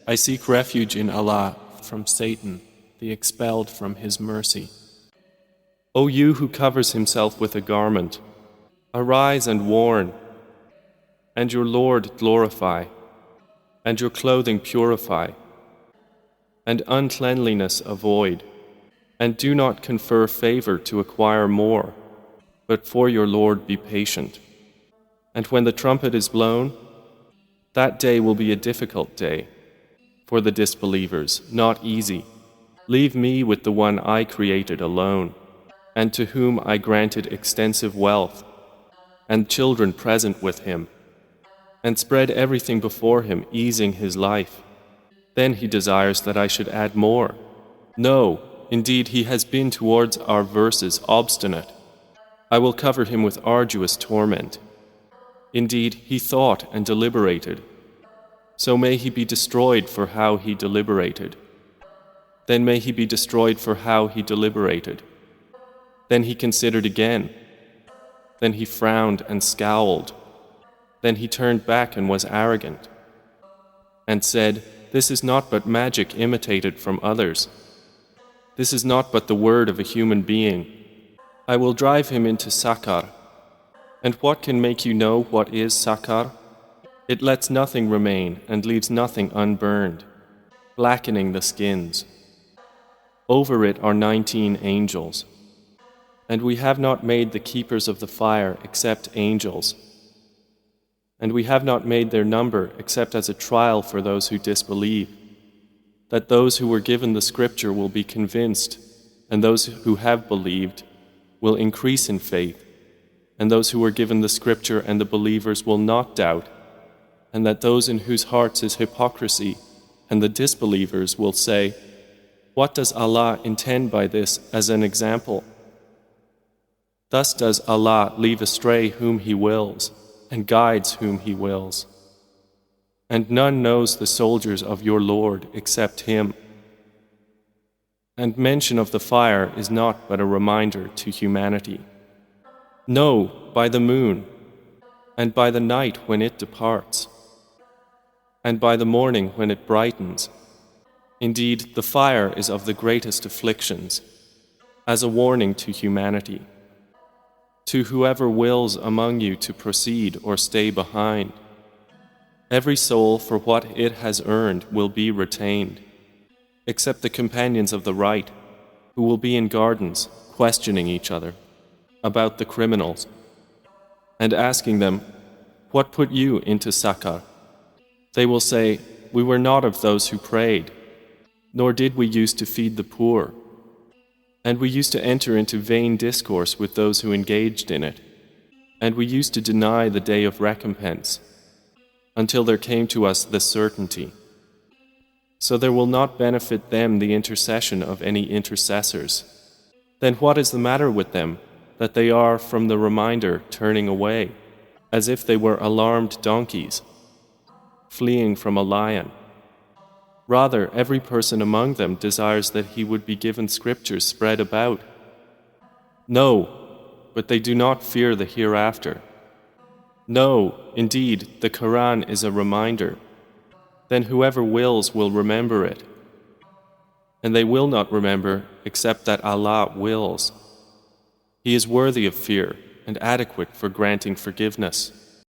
I seek refuge in Allah from Satan, the expelled from His mercy. O you who covers himself with a garment, arise and warn, and your Lord glorify, and your clothing purify, and uncleanliness avoid, and do not confer favor to acquire more, but for your Lord be patient. And when the trumpet is blown, that day will be a difficult day for the disbelievers, not easy. Leave me with the one I created alone, and to whom I granted extensive wealth, and children present with him, and spread everything before him, easing his life. Then he desires that I should add more. No, indeed he has been towards our verses obstinate. I will cover him with arduous torment. Indeed, he thought and deliberated. So may he be destroyed for how he deliberated. Then may he be destroyed for how he deliberated. Then he considered again. Then he frowned and scowled. Then he turned back and was arrogant, and said, "This is not but magic imitated from others. This is not but the word of a human being. I will drive him into Sakar. And what can make you know what is Sakar? It lets nothing remain and leaves nothing unburned, blackening the skins. Over it are 19 angels. And we have not made the keepers of the fire except angels. And we have not made their number except as a trial for those who disbelieve, that those who were given the scripture will be convinced, and those who have believed will increase in faith, and those who were given the scripture and the believers will not doubt, and that those in whose hearts is hypocrisy and the disbelievers will say, "What does Allah intend by this as an example?" Thus does Allah leave astray whom He wills, and guides whom He wills. And none knows the soldiers of your Lord except Him. And mention of the fire is not but a reminder to humanity. No, by the moon, and by the night when it departs, and by the morning when it brightens. Indeed, the fire is of the greatest afflictions, as a warning to humanity. To whoever wills among you to proceed or stay behind, every soul for what it has earned will be retained, except the companions of the right, who will be in gardens, questioning each other about the criminals, and asking them, "What put you into Sakar?" They will say, "We were not of those who prayed, nor did we used to feed the poor. And we used to enter into vain discourse with those who engaged in it, and we used to deny the day of recompense, until there came to us the certainty. So there will not benefit them the intercession of any intercessors. Then what is the matter with them, that they are from the reminder turning away, as if they were alarmed donkeys, fleeing from a lion? Rather, every person among them desires that he would be given scriptures spread about. No, but they do not fear the hereafter. No, indeed, the Quran is a reminder. Then whoever wills will remember it. And they will not remember except that Allah wills. He is worthy of fear and adequate for granting forgiveness.